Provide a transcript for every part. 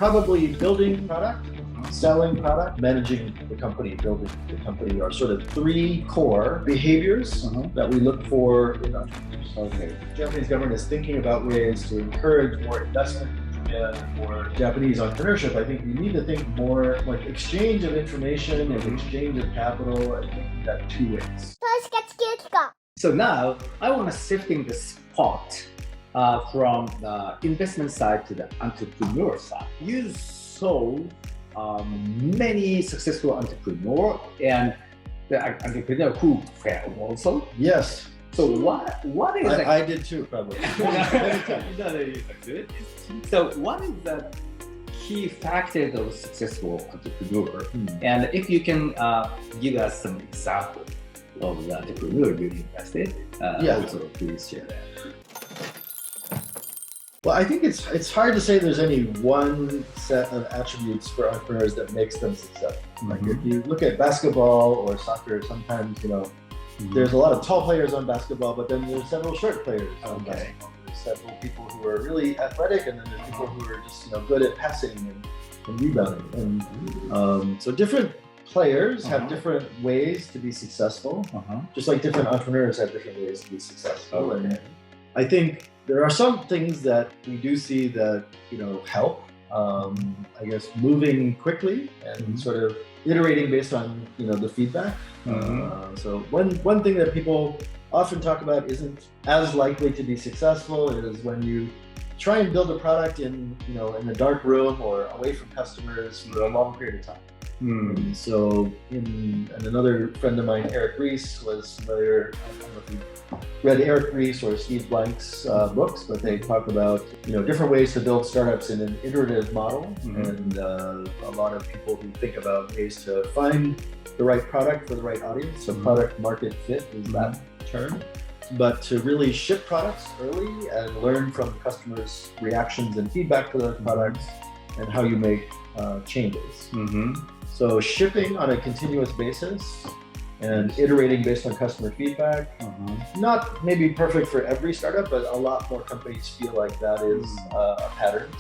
Probably building product, selling product, managing the company, building the company are sort of three core behaviors that we look for in entrepreneurs. Okay. The Japanese government is thinking about ways to encourage more investment in Japan, more Japanese entrepreneurship. I think you need to think more like exchange of information and exchange of capital and thinking that two ways. 投資家地球紀行 So now I want to shifting the spot from the investment side to the entrepreneur side. You saw many successful entrepreneurs and the entrepreneur who failed also. Yes. So what is I did too, probably. Many times. So what is the key factors of successful entrepreneur? And if you can give us some example of the entrepreneur you invested, also please share that. Well, I think it's hard to say there's any one set of attributes for entrepreneurs that makes them successful. Like if you look at basketball or soccer, sometimes there's a lot of tall players on basketball, but then there's several short players on basketball. There's several people who are really athletic, and then there's people who are just good at passing and rebounding. And so different players have different ways to be successful, just like different entrepreneurs have different ways to be successful. And I think there are some things that we do see that help. I guess moving quickly and sort of iterating based on the feedback. So one thing that people often talk about isn't as likely to be successful is when you try and build a product in a dark room or away from customers for a long period of time. And so and another friend of mine, Eric Ries, was familiar. I don't know if you read Eric Ries or Steve Blank's books, but they talk about different ways to build startups in an iterative model, and a lot of people who think about ways to find the right product for the right audience. So product market fit is that term. But to really ship products early and learn from customers' reactions and feedback to those products and how you make changes. So shipping on a continuous basis and iterating based on customer feedback, not maybe perfect for every startup, but a lot more companies feel like that is a pattern.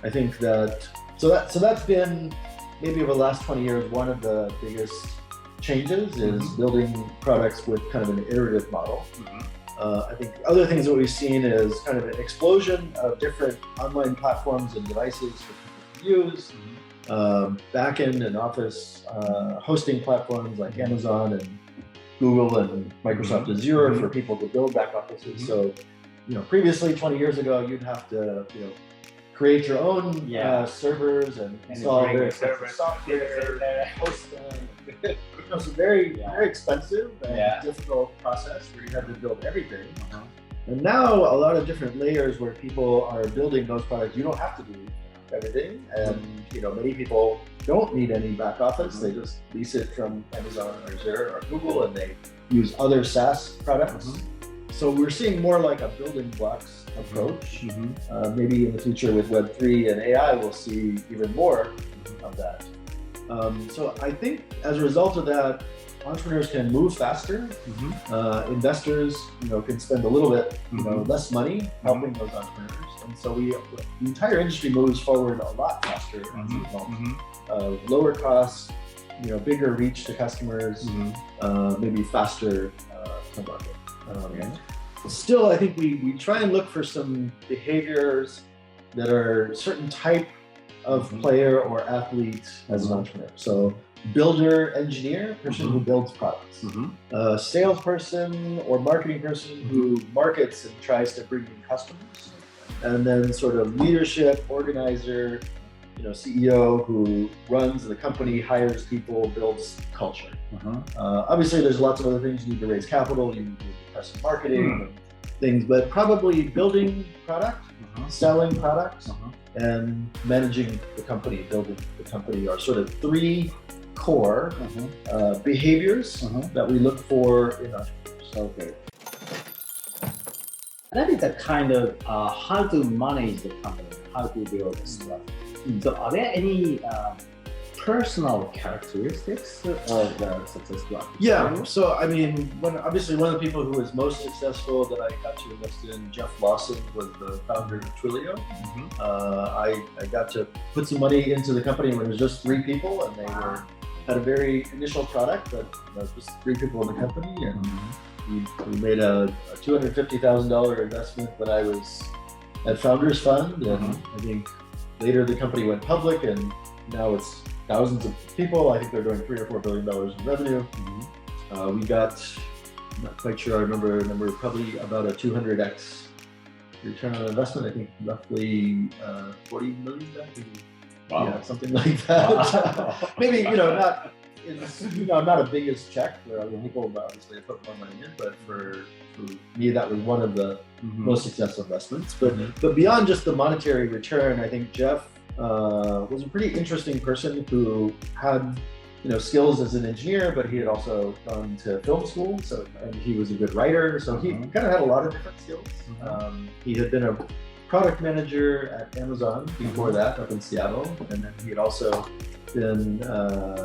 I think that so that's been maybe over the last 20 years, one of the biggest changes is building products with kind of an iterative model. I think other things that we've seen is kind of an explosion of different online platforms and devices for people to use. Backend and office hosting platforms like Amazon and Google and Microsoft Azure for people to build back offices. So, previously 20 years ago, you'd have to, create your own servers and install various software, host them. It's a very, very expensive and difficult process where you have to build everything. And now a lot of different layers where people are building those products, you don't have to do everything, and many people don't need any back office. They just lease it from Amazon or Azure or Google, and they use other SaaS products. So we're seeing more like a building blocks approach. Maybe in the future with Web3 and AI, we'll see even more of that. So I think as a result of that, entrepreneurs can move faster. Investors, can spend a little bit, less money helping those entrepreneurs. And so the entire industry moves forward a lot faster as a result. Lower costs, bigger reach to customers, maybe faster to market. Still, I think we try and look for some behaviors that are certain type of player or athlete as an entrepreneur. So builder, engineer, person who builds products. Salesperson or marketing person who markets and tries to bring in customers. And then sort of leadership, organizer, CEO who runs the company, hires people, builds culture. Obviously, there's lots of other things. You need to raise capital, you need to invest in marketing and things, but probably building product, selling products, and managing the company, building the company are sort of three core behaviors that we look for in entrepreneurs. Okay. That is a kind of how to manage the company, how to build the stuff. So are there any personal characteristics of the successful entrepreneur? Yeah, so I mean, obviously one of the people who was most successful that I got to invest in, Jeff Lawson, was the founder of Twilio. I got to put some money into the company when it was just 3 people, and they had a very initial product, but just 3 people in the company, and we made a $250,000 investment when I was at Founders Fund, and I think later the company went public, and now it's thousands of people. I think they're doing $3 or $4 billion in revenue. We got, I'm not quite sure I remember probably about a 200x return on investment. I think roughly 40 million. Wow. Yeah, something like that. Maybe not a biggest check where people obviously put more money in, but for me that was one of the most successful investments. But beyond just the monetary return, I think Jeff was a pretty interesting person who had skills as an engineer, but he had also gone to film school, and he was a good writer, so he kind of had a lot of different skills. He had been a product manager at Amazon before that up in Seattle, and then he had also been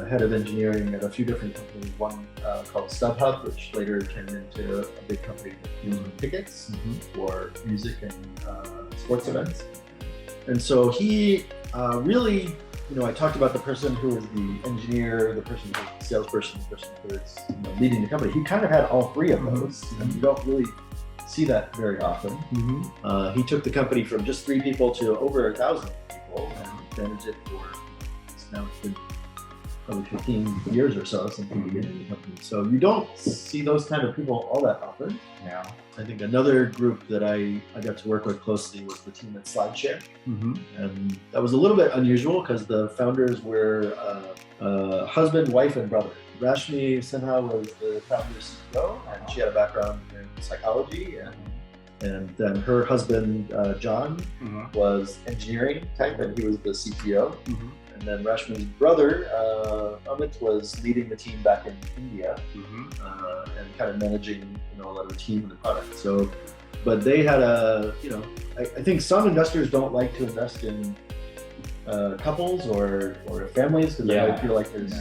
head of engineering at a few different companies, one called StubHub, which later turned into a big company that deals with tickets for music and sports events. And so he really, I talked about the person who was the engineer, the person who was the salesperson, the person who was leading the company. He kind of had all 3 of those, and you don't really see that very often. He took the company from just 3 people to over 1,000 people and managed it for, now it's been probably 15 years or so since the beginning of the company. So you don't see those kind of people all that often. Yeah. I think another group that I got to work with closely was the team at SlideShare. And that was a little bit unusual because the founders were husband, wife, and brother. Rashmi Sinha was the founder's CEO, and she had a background in psychology, and then her husband, John, was engineering type, and he was the CTO. And then Rashmi's brother, Amit, was leading the team back in India and kind of managing, a lot of the team and the product. So, but they had I think some investors don't like to invest in couples or families because they might feel like there's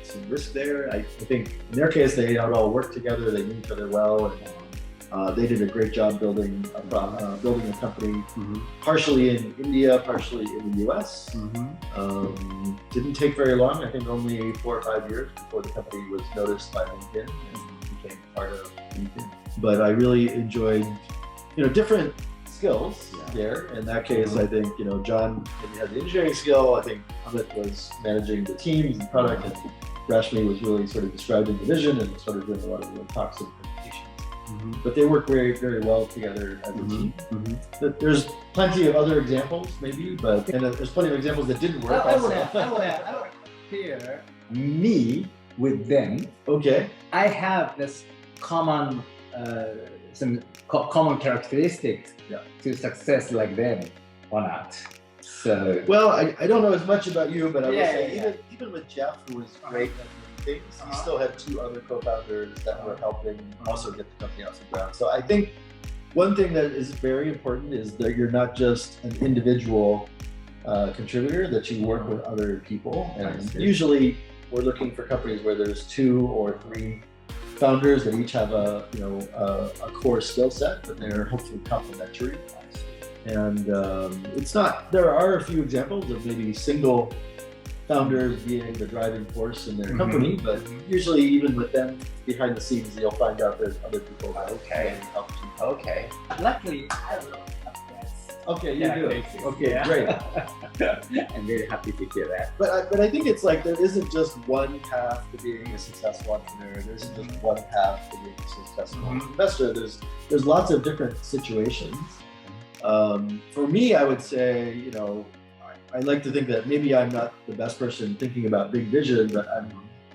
some risk there. I think in their case, they had all worked together, they knew each other well, and they did a great job building a company, partially in India, partially in the US. Didn't take very long, I think only 4 or 5 years before the company was noticed by LinkedIn and became part of LinkedIn. But I really enjoyed, different skills there. In that case, I think, John maybe had the engineering skill. I think Amit was managing the teams and product, and Rashmi was really sort of describing the vision and sort of doing a lot of the talks and presentations. But they work very, very well together as a team. There's plenty of other examples, maybe, and there's plenty of examples that didn't work. I want to compare me with them. Okay. I have this common common characteristics to success like them or not. So well, I don't know as much about you, but I will say even with Jeff, who was great at many things, he still had 2 other co-founders that were helping also get the company off the ground. So I think one thing that is very important is that you're not just an individual contributor, that you work with other people. And usually we're looking for companies where there's 2 or 3 founders that each have a core skill set, but they're hopefully complementary. And there are a few examples of maybe single founders being the driving force in their company, but usually even with them behind the scenes, you'll find out there's other people that help you. Okay. Luckily, I will have friends. Okay, you do. Okay, great. I'm very happy to hear that. But I think it's like there isn't just one path to being a successful entrepreneur. There isn't just one path to being a successful investor. There's lots of different situations. For me, I would say, I like to think that maybe I'm not the best person thinking about big vision, but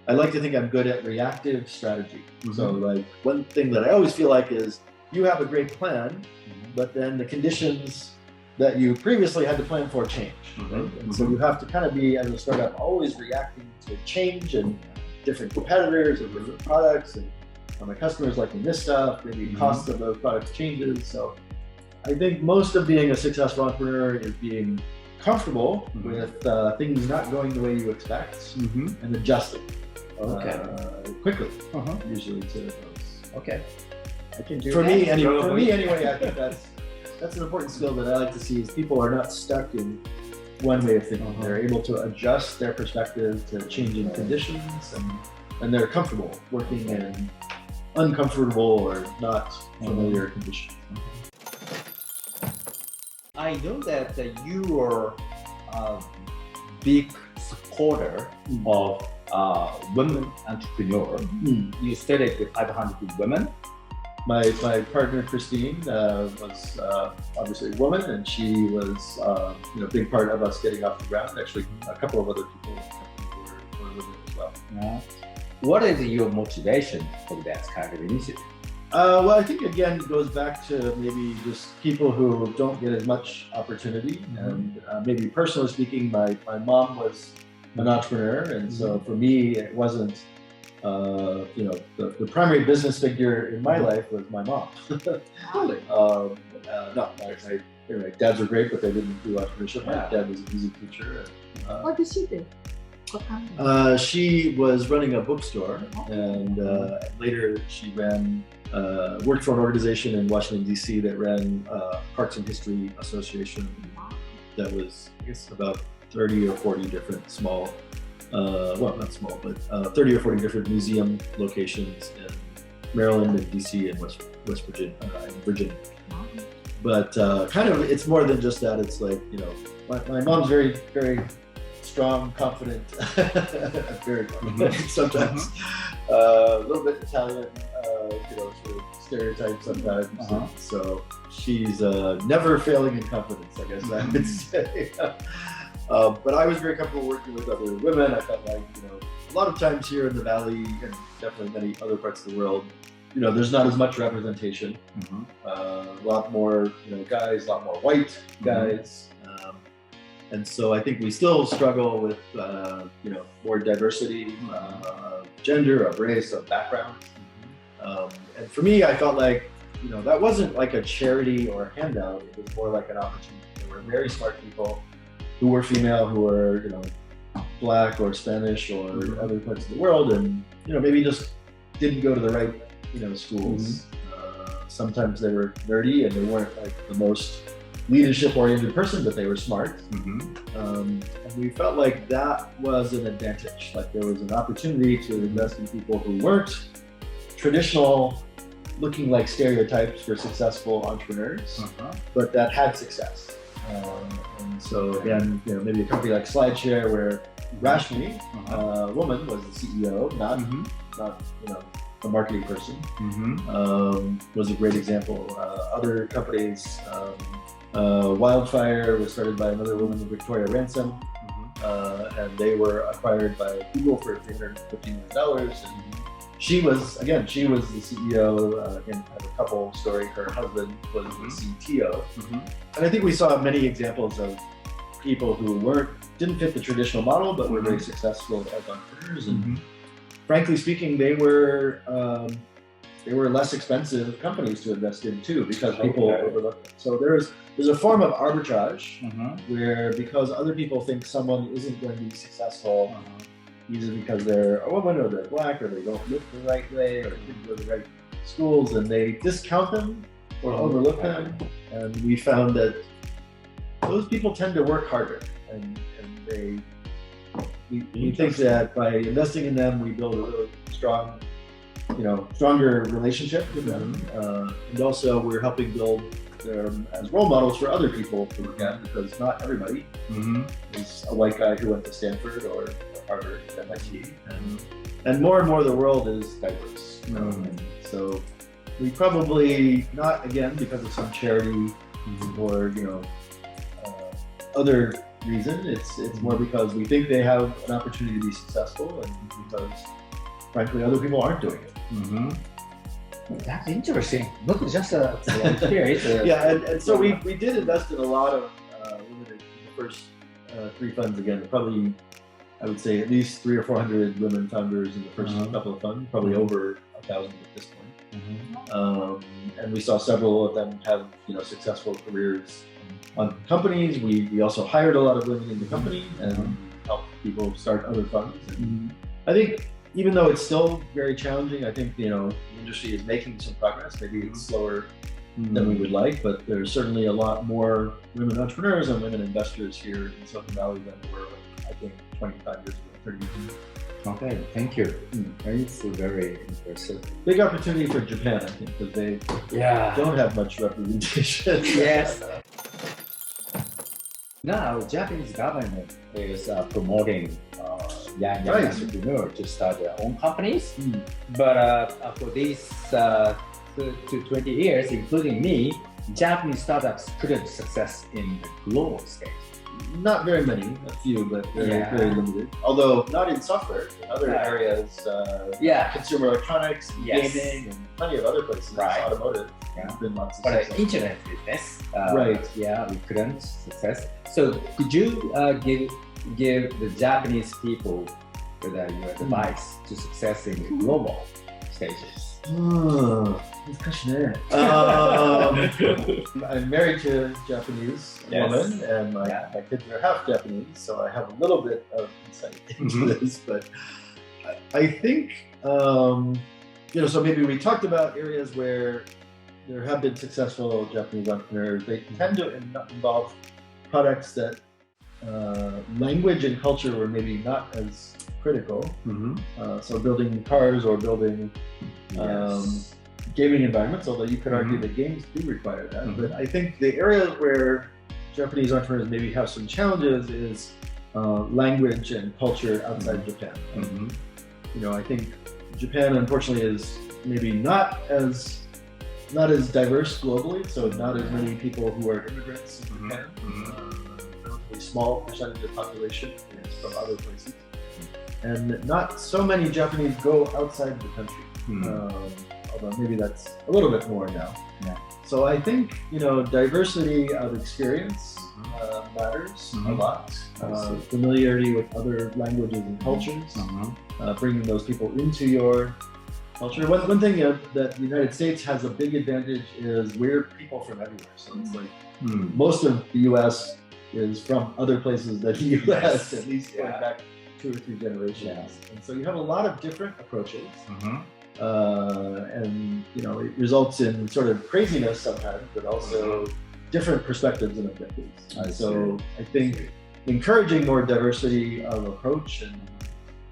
I like to think I'm good at reactive strategy. So like one thing that I always feel like is you have a great plan, but then the conditions that you previously had to plan for change. Right? And so you have to kind of be, as a startup, always reacting to change and different competitors and different products, and my customers liking this stuff, maybe cost of those products changes. So I think most of being a successful entrepreneur is being comfortable with things not going the way you expect and adjusting quickly, usually to those. Okay. I can do for that. me anyway, I think that's an important skill that I like to see is people are not stuck in one way of thinking. They're able to adjust their perspective to changing conditions, and they're comfortable working in uncomfortable or not familiar conditions. I know that you are a big supporter of women entrepreneurs. You studied with 500 women. My partner Christine was obviously a woman, and she was a big part of us getting off the ground. Actually, a couple of other people were women as well. Yeah. What is your motivation for that kind of initiative? Well, I think again it goes back to maybe just people who don't get as much opportunity, and maybe personally speaking, my mom was an entrepreneur, and so for me it wasn't the primary business figure in my life was my mom. Really? No, my dads were great, but they didn't do entrepreneurship. My dad was a music teacher. What did she do? She was running a bookstore, and later she worked for an organization in Washington, D.C. that ran Parks and History Association that was, I guess, about 30 or 40 different small, well, not small, but 30 or 40 different museum locations in Maryland and D.C. and West Virginia, and Virginia. But kind of, it's more than just that. It's like, my mom's very, very strong, confident, very confident sometimes, a little bit Italian, sort of stereotype sometimes. So she's never failing in confidence, I guess I would say. But I was very comfortable working with other women. I felt like, a lot of times here in the Valley, and definitely many other parts of the world, there's not as much representation. A lot more, guys, a lot more white guys. And so I think we still struggle with, more diversity, gender, of race, of background. And for me, I felt like, that wasn't like a charity or a handout. It was more like an opportunity. There were very smart people who were female, who were, Black or Spanish or other parts of the world, and, maybe just didn't go to the right, schools. Sometimes they were nerdy and they weren't like the most leadership-oriented person, but they were smart. And we felt like that was an advantage. Like there was an opportunity to invest in people who weren't traditional, looking like stereotypes for successful entrepreneurs, but that had success. And so again, maybe a company like SlideShare, where Rashmi, a woman, was the CEO, not a marketing person, was a great example. Other companies, Wildfire was started by another woman, Victoria Ransom, and they were acquired by Google for $350 million. And she was the CEO. Again, I have a couple story. Her husband was the CTO, and I think we saw many examples of people who didn't fit the traditional model, but were very successful as entrepreneurs. And frankly speaking, they were less expensive companies to invest in too, because people overlooked them. So there's a form of arbitrage where, because other people think someone isn't going to be successful, either because they're a woman or they're Black or they don't look the right way or didn't go to the right schools, and they discount them or overlook them. And we found that those people tend to work harder, and we think that by investing in them, we build a really strong, stronger relationship with them. And also we're helping build them as role models for other people to look at, because not everybody is a white guy who went to Stanford or Harvard, MIT, and more the world is diverse. So we probably, not again because of some charity or other reason, it's more because we think they have an opportunity to be successful, and because frankly other people aren't doing it. That's interesting. Not just a experience. And so we did invest in a lot of women in the first 3 funds. Again, probably I would say at least 300 or 400 women founders in the first couple of funds, probably over 1,000 at this point. And we saw several of them have successful careers on companies. We also hired a lot of women in the company and helped people start other funds. And I think even though it's still very challenging, I think, you know, the industry is making some progress. Maybe it's slower than we would like, but there's certainly a lot more women entrepreneurs and women investors here in Silicon Valley than there were, I think, 25 years ago, 30 years ago. Okay, thank you. It's very impressive. Big opportunity for Japan, I think, because they don't have much representation. Yes. Now, Japanese government is promoting young entrepreneurs to start their own companies. But for these 20 years, including me, Japanese startups couldn't success in the global stage. Not very many, a few, but very limited. Although not in software, in other areas, consumer electronics, gaming, and plenty of other places, automotive. There's been lots of success. But internet business, we couldn't success. So could you give the Japanese people your advice to success in the global stages? 難しいね。I'm married to a Japanese woman, and my kids are half Japanese, so I have a little bit of insight into this. But I think, you know, so maybe we talked about areas where there have been successful Japanese entrepreneurs. They tend to involve products that language and culture were maybe not as critical. So building cars or building gaming environments, although you could argue that games do require that. But I think the area where Japanese entrepreneurs maybe have some challenges is language and culture outside Japan. You know, I think Japan, unfortunately, is maybe not as diverse globally, so not as many people who are immigrants in Japan. Relatively small percentage of population is from other places. And not so many Japanese go outside the country. Although maybe that's a little bit more now. So I think, you know, diversity of experience matters a lot. Familiarity with other languages and cultures, bringing those people into your culture. One thing that the United States has a big advantage is we're people from everywhere. So it's like most of the US is from other places than the US, at least going back 2 or 3 generations. And so you have a lot of different approaches. And you know, it results in sort of craziness sometimes, but also different perspectives and objectives. So I think encouraging more diversity of approach and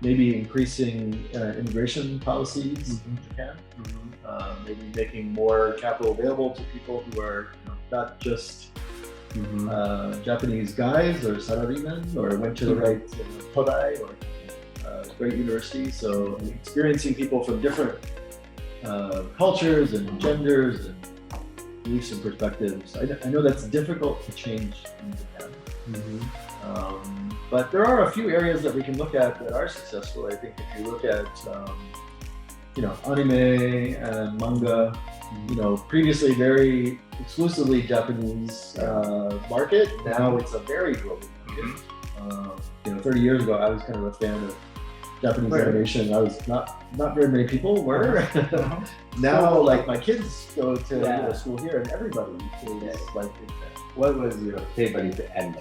maybe increasing immigration policies in Japan, maybe making more capital available to people who are, you know, not just Japanese guys or salarymen or went to the right Todai or great university. So experiencing people from different cultures and genders and beliefs and perspectives. I know that's difficult to change in Japan. But there are a few areas that we can look at that are successful. I think if you look at, you know, anime and manga, you know, previously very exclusively Japanese market. Now it's a very global market. You know, 30 years ago, I was kind of a fan of Japanese animation. I was not very many people were. Now, like my kids go to school here, and everybody is like. What was your favorite anime?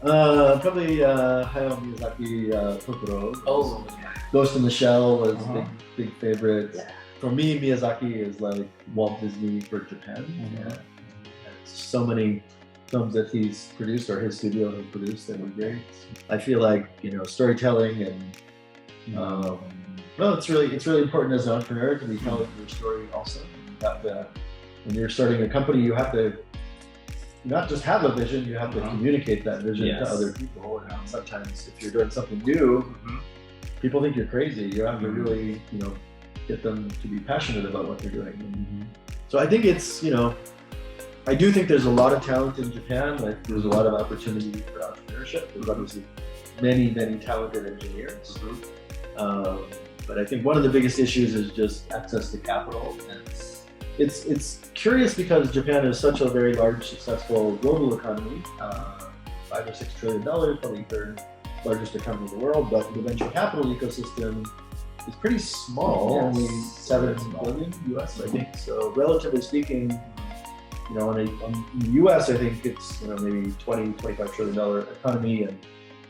Probably Hayao Miyazaki, Totoro. Ghost in the Shell was a big favorite. For me, Miyazaki is like Walt Disney for Japan. So many films that he's produced or his studio has produced that were great. I feel like, you know, storytelling and well, it's really important as an entrepreneur to be telling your story also. You have to, when you're starting a company, you have to not just have a vision, you have to communicate that vision to other people. And sometimes if you're doing something new, people think you're crazy. You have to really, you know, get them to be passionate about what they're doing. So I think it's, you know, I do think there's a lot of talent in Japan. Like there's a lot of opportunity for entrepreneurship. There's obviously many talented engineers. But I think one of the biggest issues is just access to capital. And it's curious because Japan is such a very large, successful global economy, $5 or $6 trillion, probably third largest economy in the world. But the venture capital ecosystem is pretty small, only $7 billion US, I think. So relatively speaking, you know, in the U.S., I think it's, you know, maybe $20-25 trillion economy, and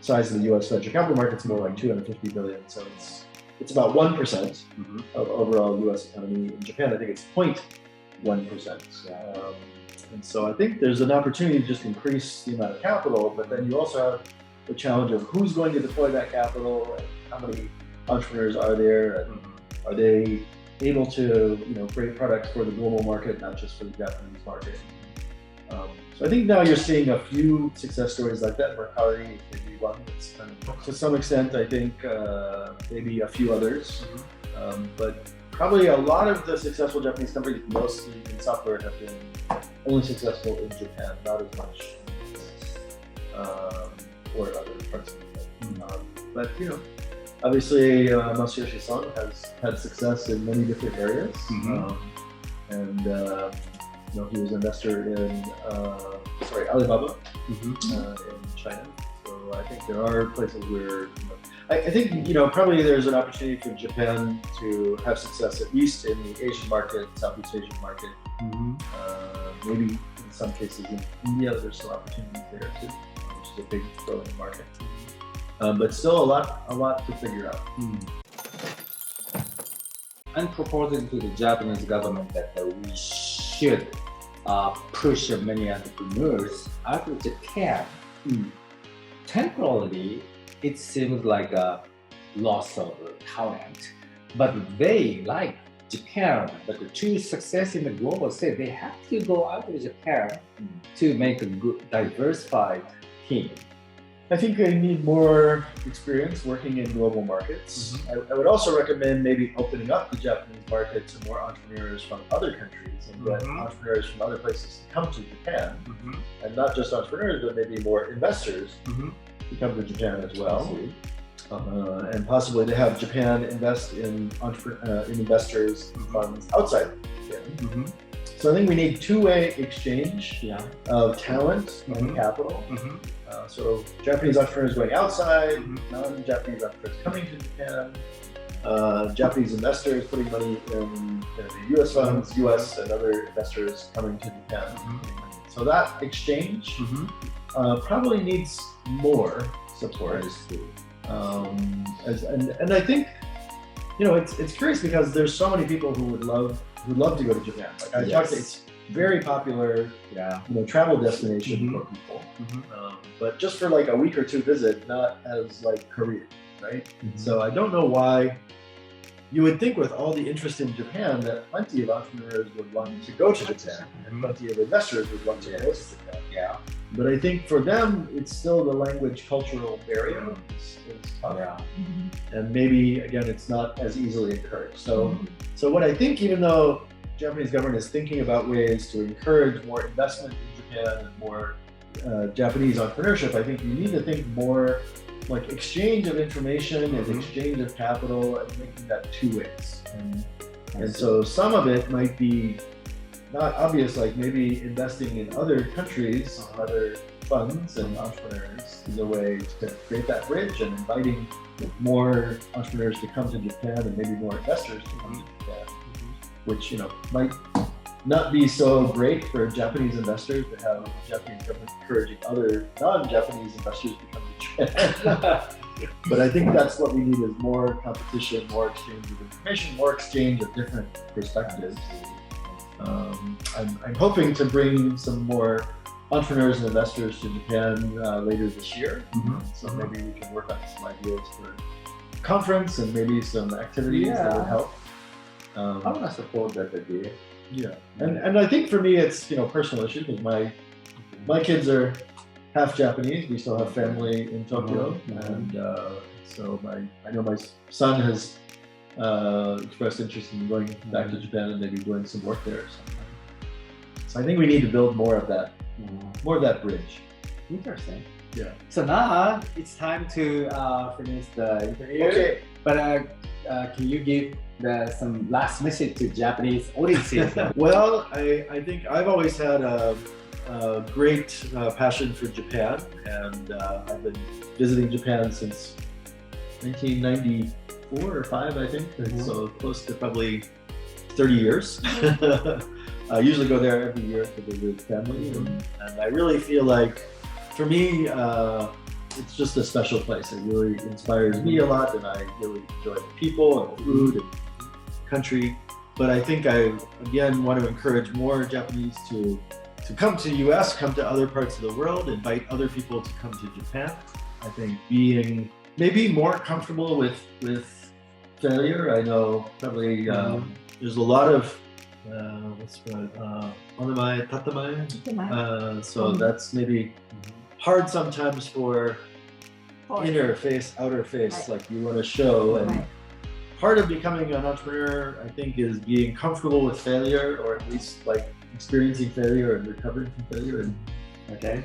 size of the U.S. venture capital market's more like 250 billion. So it's about 1% of overall U.S. economy. In Japan, I think it's 0.1%. And so I think there's an opportunity to just increase the amount of capital, but then you also have the challenge of who's going to deploy that capital, and how many entrepreneurs are there, and are they able to, you know, create products for the global market, not just for the Japanese market. So I think now you're seeing a few success stories like that. McClure may be one that's kind of, to some extent, I think maybe a few others, but probably a lot of the successful Japanese companies, mostly in software, have been only successful in Japan, not as much or other parts of the world. But you know, obviously Masayoshi-san has had success in many different areas, and you know, he was an investor in Alibaba in China. So I think there are places where, you know, I think, you know, probably there's an opportunity for Japan to have success, at least in the Asian market, Southeast Asian market. Maybe in some cases in India, there's some opportunities there too, which is a big growing market. But still a lot to figure out. I'm proposing to the Japanese government that we should push many entrepreneurs out of Japan. Temporarily, it seems like a loss of talent, but they like Japan, but to success in the global stage, they have to go out of Japan to make a good, diversified team. I think they need more experience working in global markets. I would also recommend maybe opening up the Japanese market to more entrepreneurs from other countries, and get entrepreneurs from other places to come to Japan, and not just entrepreneurs, but maybe more investors to come to Japan as well. And possibly to have Japan invest in investors funds outside Japan. So I think we need two-way exchange of talent and capital. So Japanese entrepreneurs going outside, non-Japanese entrepreneurs coming to Japan, Japanese investors putting money in the US funds, US and other investors coming to Japan. So that exchange probably needs more support. And I think, you know, it's curious because there's so many people who would love to go to Japan. Like I talked to, it's very popular, you know, travel destination for people. But just for like a week or two visit, not as like Korea, right? So I don't know why. You would think with all the interest in Japan that plenty of entrepreneurs would want to go to Japan, and plenty of investors would want to go to Japan. But I think for them, it's still the language cultural barrier is tough. And maybe, again, it's not as easily encouraged. So what I think, even though Japanese government is thinking about ways to encourage more investment in Japan and more Japanese entrepreneurship, I think you need to think more like exchange of information and exchange of capital, and making that two ways. And so some of it might be not obvious, like maybe investing in other countries, other funds and entrepreneurs is a way to create that bridge, and inviting more entrepreneurs to come to Japan, and maybe more investors to come to Japan, which, you know, might not be so great for Japanese investors to have Japanese government encouraging other non-Japanese investors to come to Japan. But I think that's what we need, is more competition, more exchange of information, more exchange of different perspectives. I'm hoping to bring some more entrepreneurs and investors to Japan later this year. So maybe we can work on some ideas for a conference and maybe some activities that would help. I want to support that idea. And I think for me it's, you know, personal issue, because my kids are half Japanese. We still have family in Tokyo, and so I know my son has expressed interest in going back to Japan and maybe doing some work there sometime. So I think we need to build more of that bridge. Interesting. So now it's time to finish the interview. Okay. But can you give some last message to Japanese audiences? Well, I think I've always had a great passion for Japan, and I've been visiting Japan since 1994 or 5, I think. So close to probably 30 years. I usually go there every year to visit family, and I really feel like, for me, it's just a special place. It really inspires me a lot, and I really enjoy the people and the food and country. But I think I, again, want to encourage more Japanese to come to US, come to other parts of the world, invite other people to come to Japan. I think being maybe more comfortable with failure. I know probably there's a lot of onamae, tatamae. So that's maybe hard sometimes for inner face, outer face, like you want to show. And part of becoming an entrepreneur, I think, is being comfortable with failure, or at least like experiencing failure and recovering from failure. Okay.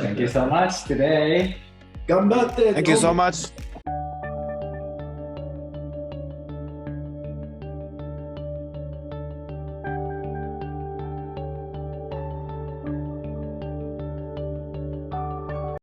Thank you so much today. 頑張って。Thank you so much.